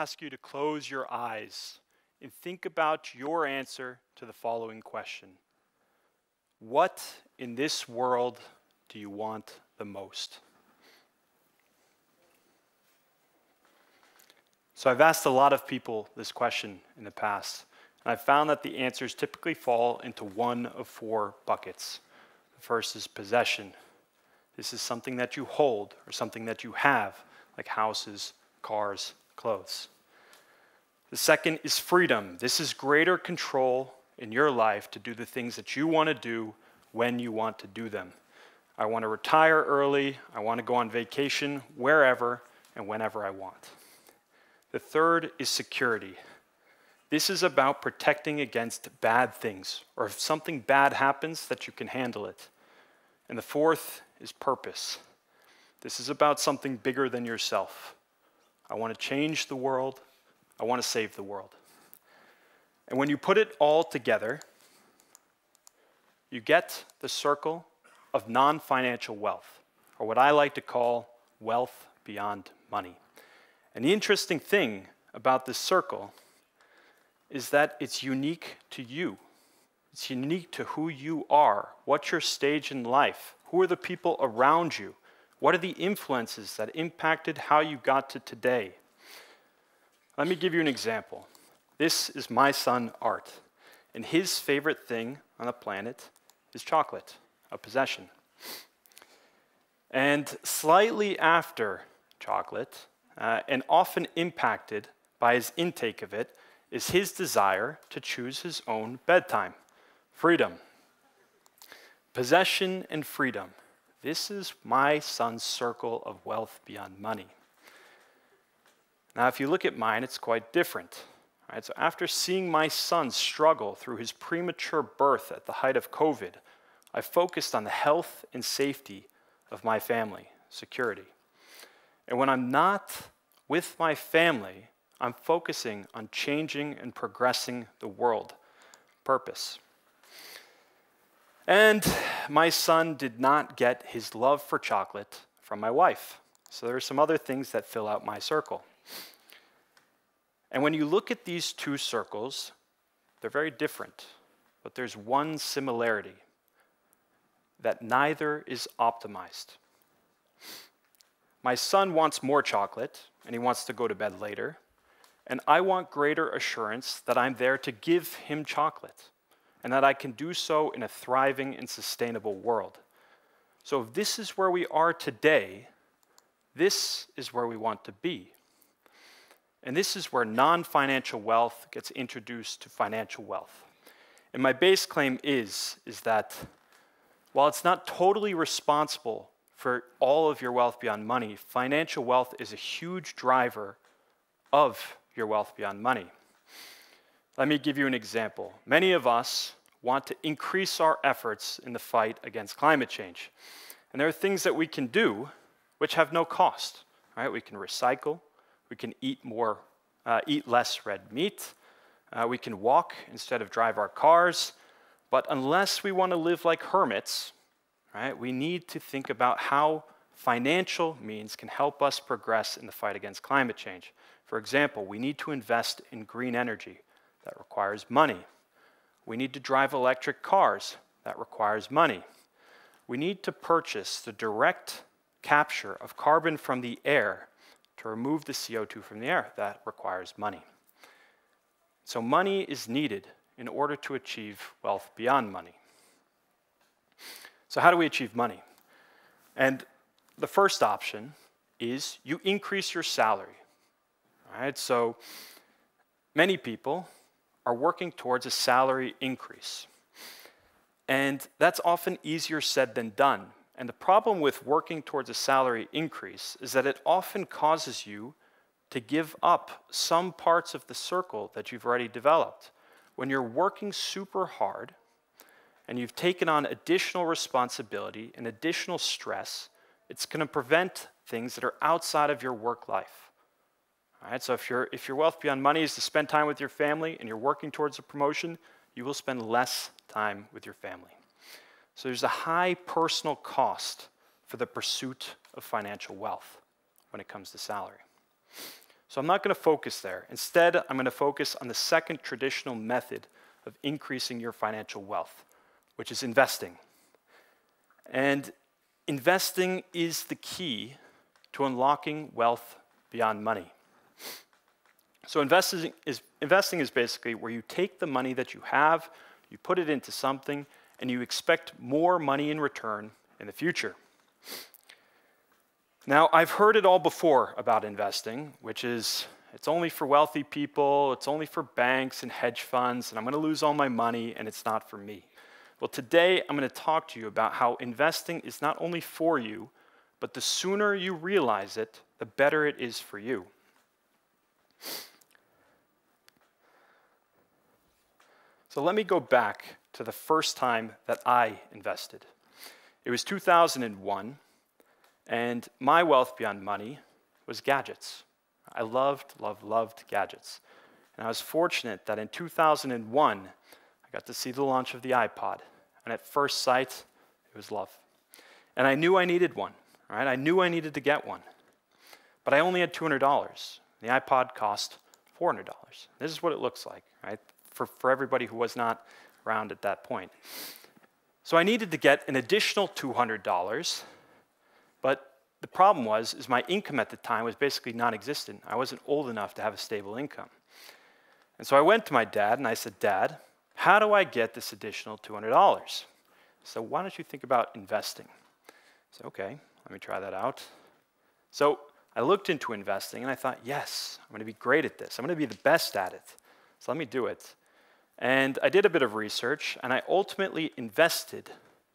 ask you to close your eyes and think about your answer to the following question. What in this world do you want the most? So I've asked a lot of people this question in the past, and I've found that the answers typically fall into one of four buckets. The first is possession. This is something that you hold or something that you have, like houses, cars, clothes. The second is freedom. This is greater control in your life to do the things that you want to do when you want to do them. I want to retire early. I want to go on vacation wherever and whenever I want. The third is security. This is about protecting against bad things, or if something bad happens, that you can handle it. And the fourth is purpose. This is about something bigger than yourself. I want to change the world. I want to save the world. And when you put it all together, you get the circle of non-financial wealth, or what I like to call wealth beyond money. And the interesting thing about this circle is that it's unique to you. It's unique to who you are, what's your stage in life, who are the people around you, what are the influences that impacted how you got to today. Let me give you an example. This is my son, Art, and his favorite thing on the planet is chocolate, a possession. And slightly after chocolate, and often impacted by his intake of it, is his desire to choose his own bedtime. Freedom. Possession and freedom. This is my son's circle of wealth beyond money. Now, if you look at mine, it's quite different. Right? So after seeing my son struggle through his premature birth at the height of COVID, I focused on the health and safety of my family, security. And when I'm not with my family, I'm focusing on changing and progressing the world. Purpose. And my son did not get his love for chocolate from my wife. So there are some other things that fill out my circle. And when you look at these two circles, they're very different, but there's one similarity, that neither is optimized. My son wants more chocolate, and he wants to go to bed later, and I want greater assurance that I'm there to give him chocolate, and that I can do so in a thriving and sustainable world. So if this is where we are today, this is where we want to be. And this is where non-financial wealth gets introduced to financial wealth. And my base claim is that while it's not totally responsible for all of your wealth beyond money, financial wealth is a huge driver of your wealth beyond money. Let me give you an example. Many of us want to increase our efforts in the fight against climate change. And there are things that we can do which have no cost. Right? We can recycle, we can eat less red meat, we can walk instead of drive our cars, but unless we want to live like hermits, right, we need to think about how financial means can help us progress in the fight against climate change. For example, we need to invest in green energy. That requires money. We need to drive electric cars. That requires money. We need to purchase the direct capture of carbon from the air to remove the CO2 from the air. That requires money. So money is needed in order to achieve wealth beyond money. So how do we achieve money? And the first option is you increase your salary. All right, so many people are working towards a salary increase. And that's often easier said than done. And the problem with working towards a salary increase is that it often causes you to give up some parts of the circle that you've already developed. When you're working super hard and you've taken on additional responsibility and additional stress, it's going to prevent things that are outside of your work life. All right, so if your wealth beyond money is to spend time with your family and you're working towards a promotion, you will spend less time with your family. So there's a high personal cost for the pursuit of financial wealth when it comes to salary. So I'm not going to focus there. Instead, I'm going to focus on the second traditional method of increasing your financial wealth, which is investing. And investing is the key to unlocking wealth beyond money. So investing is basically where you take the money that you have, you put it into something, and you expect more money in return in the future. Now, I've heard it all before about investing, which is it's only for wealthy people, it's only for banks and hedge funds, and I'm going to lose all my money, and it's not for me. Well, today I'm going to talk to you about how investing is not only for you, but the sooner you realize it, the better it is for you. So let me go back to the first time that I invested. It was 2001. And my wealth beyond money was gadgets. I loved gadgets. And I was fortunate that in 2001, I got to see the launch of the iPod. And at first sight, it was love. And I knew I needed one, right? I knew I needed to get one. But I only had $200. The iPod cost $400. This is what it looks like, right? For everybody who was not around at that point. So I needed to get an additional $200. But the problem is my income at the time was basically non-existent. I wasn't old enough to have a stable income. And so I went to my dad and I said, Dad, how do I get this additional $200? So why don't you think about investing? I said, okay, let me try that out. So I looked into investing and I thought, yes, I'm going to be great at this. I'm going to be the best at it. So let me do it. And I did a bit of research and I ultimately invested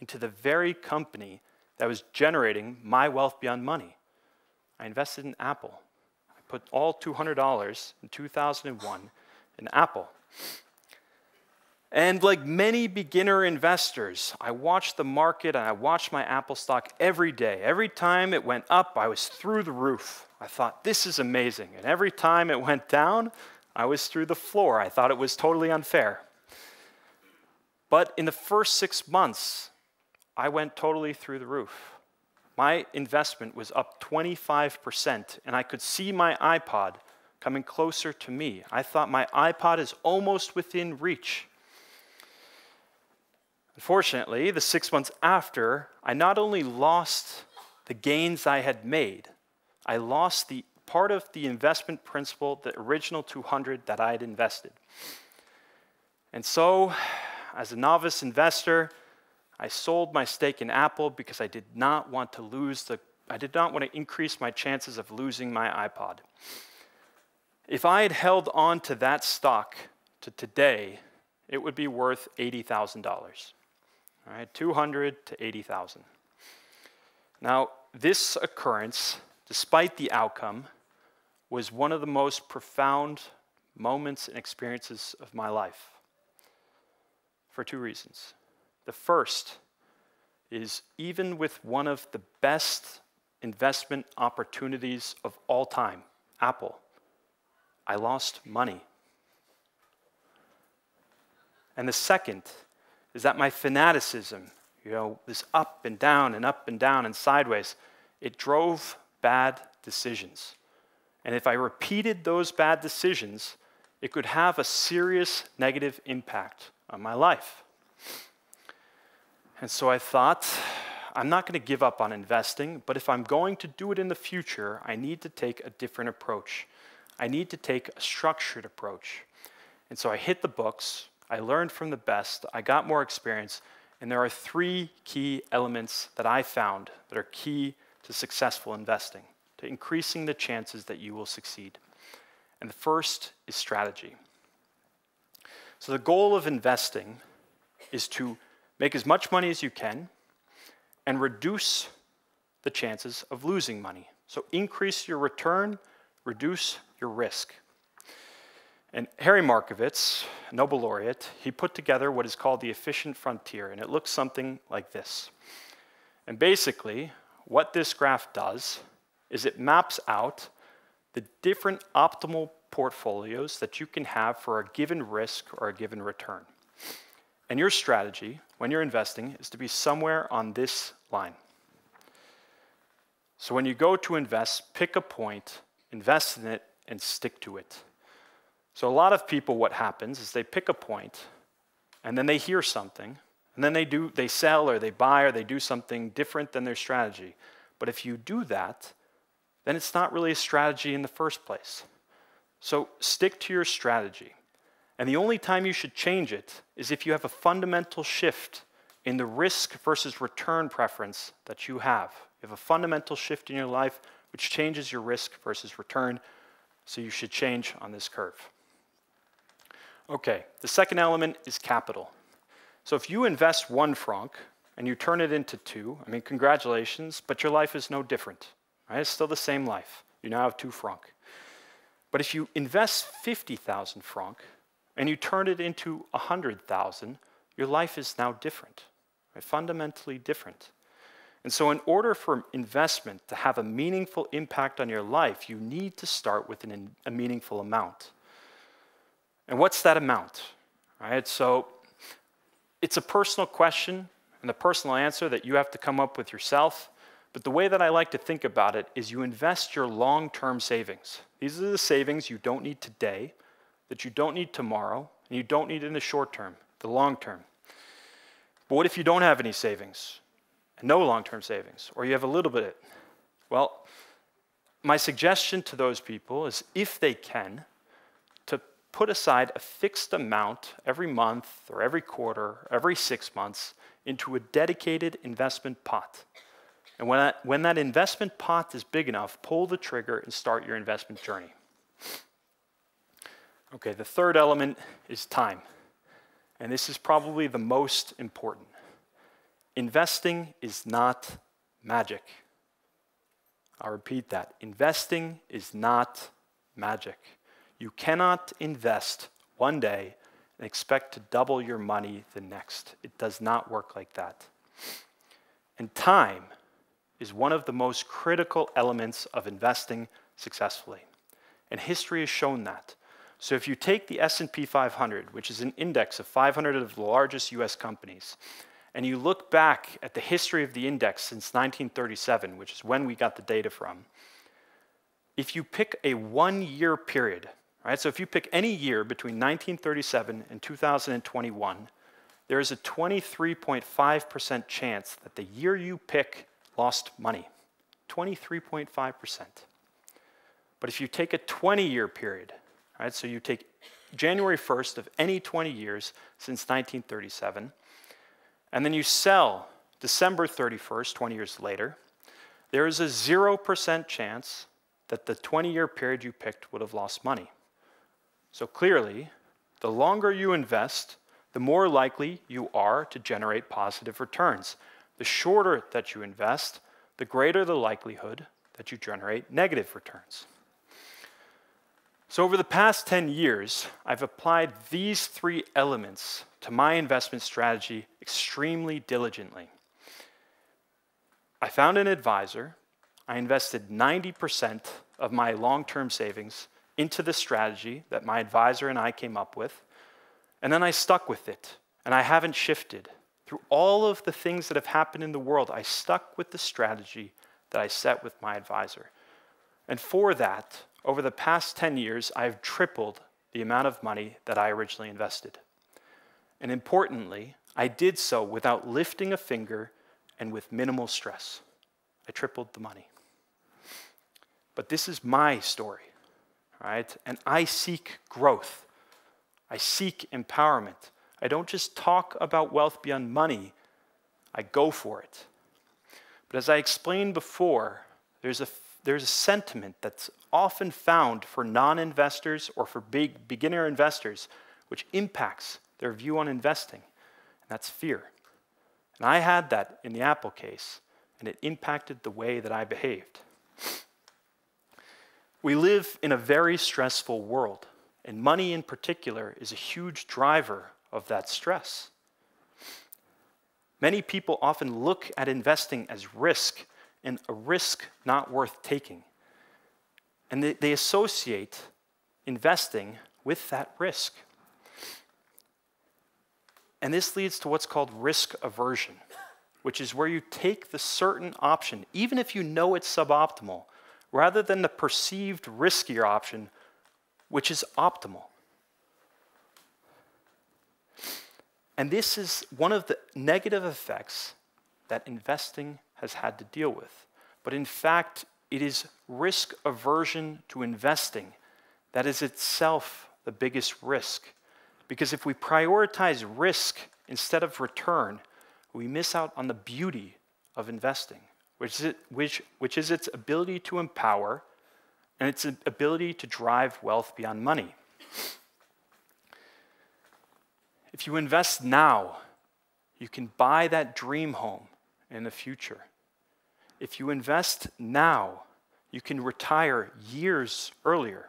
into the very company that was generating my wealth beyond money. I invested in Apple. I put all $200 in 2001 in Apple. And like many beginner investors, I watched the market and I watched my Apple stock every day. Every time it went up, I was through the roof. I thought, this is amazing. And every time it went down, I was through the floor. I thought it was totally unfair. But in the first 6 months, I went totally through the roof. My investment was up 25%, and I could see my iPod coming closer to me. I thought my iPod is almost within reach. Unfortunately, the 6 months after, I not only lost the gains I had made, I lost the part of the investment principal, the original 200 that I had invested. And so, as a novice investor, I sold my stake in Apple because I did not want to increase my chances of losing my iPod. If I had held on to that stock to today, it would be worth $80,000. All right, 200 to 80,000. Now, this occurrence, despite the outcome, was one of the most profound moments and experiences of my life for two reasons. The first is even with one of the best investment opportunities of all time, Apple, I lost money. And the second is that my fanaticism, this up and down and sideways, it drove bad decisions. And if I repeated those bad decisions, it could have a serious negative impact on my life. And so I thought, I'm not going to give up on investing, but if I'm going to do it in the future, I need to take a different approach. I need to take a structured approach. And so I hit the books, I learned from the best, I got more experience, and there are 3 key elements that I found that are key to successful investing, to increasing the chances that you will succeed. And the first is strategy. So the goal of investing is to make as much money as you can and reduce the chances of losing money. So increase your return, reduce your risk. And Harry Markowitz, a Nobel laureate, he put together what is called the efficient frontier, and it looks something like this. And basically, what this graph does is it maps out the different optimal portfolios that you can have for a given risk or a given return. And your strategy, when you're investing, is to be somewhere on this line. So when you go to invest, pick a point, invest in it, and stick to it. So a lot of people, what happens is they pick a point, and then they hear something, and then they sell or they buy or they do something different than their strategy. But if you do that, then it's not really a strategy in the first place. So stick to your strategy. And the only time you should change it is if you have a fundamental shift in the risk versus return preference that you have. You have a fundamental shift in your life which changes your risk versus return, so you should change on this curve. Okay, the second element is capital. So if you invest 1 franc and you turn it into 2, I mean, congratulations, but your life is no different. Right? It's still the same life. You now have 2 franc. But if you invest 50,000 franc and you turn it into 100,000, your life is now different, right? Fundamentally different. And so in order for investment to have a meaningful impact on your life, you need to start with a meaningful amount. And what's that amount? Right? So it's a personal question and a personal answer that you have to come up with yourself. But the way that I like to think about it is you invest your long-term savings. These are the savings you don't need today, that you don't need tomorrow, and you don't need in the short term, the long term. But what if you don't have any savings and no long-term savings, or you have a little bit? Well, my suggestion to those people is, if they can, to put aside a fixed amount every month or every quarter, every 6 months into a dedicated investment pot. And when that investment pot is big enough, pull the trigger and start your investment journey. Okay, the third element is time. And this is probably the most important. Investing is not magic. I'll repeat that. Investing is not magic. You cannot invest one day and expect to double your money the next. It does not work like that. And time is one of the most critical elements of investing successfully. And history has shown that. So if you take the S&P 500, which is an index of 500 of the largest US companies, and you look back at the history of the index since 1937, which is when we got the data from, if you pick a 1-year period, right? So if you pick any year between 1937 and 2021, there is a 23.5% chance that the year you pick lost money. 23.5%. But if you take a 20-year period, right, so you take January 1st of any 20 years since 1937, and then you sell December 31st, 20 years later, there is a 0% chance that the 20-year period you picked would have lost money. So clearly, the longer you invest, the more likely you are to generate positive returns. The shorter that you invest, the greater the likelihood that you generate negative returns. So over the past 10 years, I've applied these 3 elements to my investment strategy extremely diligently. I found an advisor. I invested 90% of my long-term savings into the strategy that my advisor and I came up with, and then I stuck with it, and I haven't shifted. Through all of the things that have happened in the world, I stuck with the strategy that I set with my advisor. And for that, over the past 10 years, I've tripled the amount of money that I originally invested. And importantly, I did so without lifting a finger and with minimal stress. I tripled the money. But this is my story, right? And I seek growth. I seek empowerment. I don't just talk about wealth beyond money, I go for it. But as I explained before, there's a sentiment that's often found for non-investors or for beginner investors, which impacts their view on investing, and that's fear. And I had that in the Apple case, and it impacted the way that I behaved. We live in a very stressful world, and money in particular is a huge driver of that stress. Many people often look at investing as risk, and a risk not worth taking. And they associate investing with that risk. And this leads to what's called risk aversion, which is where you take the certain option, even if you know it's suboptimal, rather than the perceived riskier option, which is optimal. And this is one of the negative effects that investing has had to deal with. But in fact, it is risk aversion to investing that is itself the biggest risk. Because if we prioritize risk instead of return, we miss out on the beauty of investing, which is its ability to empower and its ability to drive wealth beyond money. If you invest now, you can buy that dream home in the future. If you invest now, you can retire years earlier.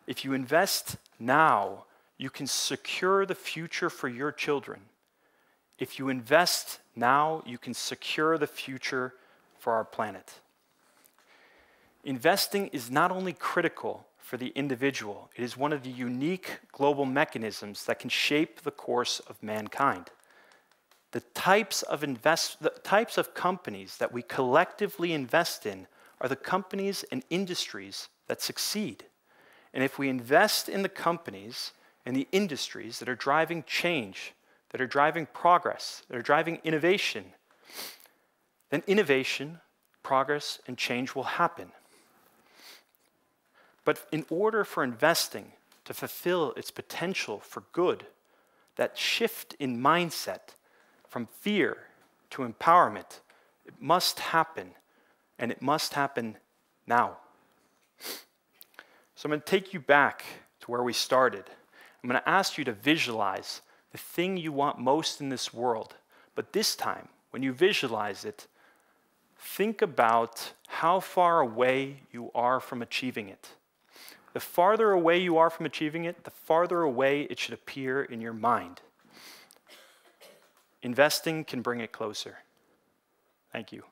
If you invest now, you can secure the future for your children. If you invest now, you can secure the future for our planet. Investing is not only critical for the individual, it is one of the unique global mechanisms that can shape the course of mankind. The types of companies that we collectively invest in are the companies and industries that succeed. And if we invest in the companies and the industries that are driving change, that are driving progress, that are driving innovation, then innovation, progress, and change will happen. But in order for investing to fulfill its potential for good, that shift in mindset from fear to empowerment, it must happen, and it must happen now. So I'm going to take you back to where we started. I'm going to ask you to visualize the thing you want most in this world. But this time, when you visualize it, think about how far away you are from achieving it. The farther away you are from achieving it, the farther away it should appear in your mind. Investing can bring it closer. Thank you.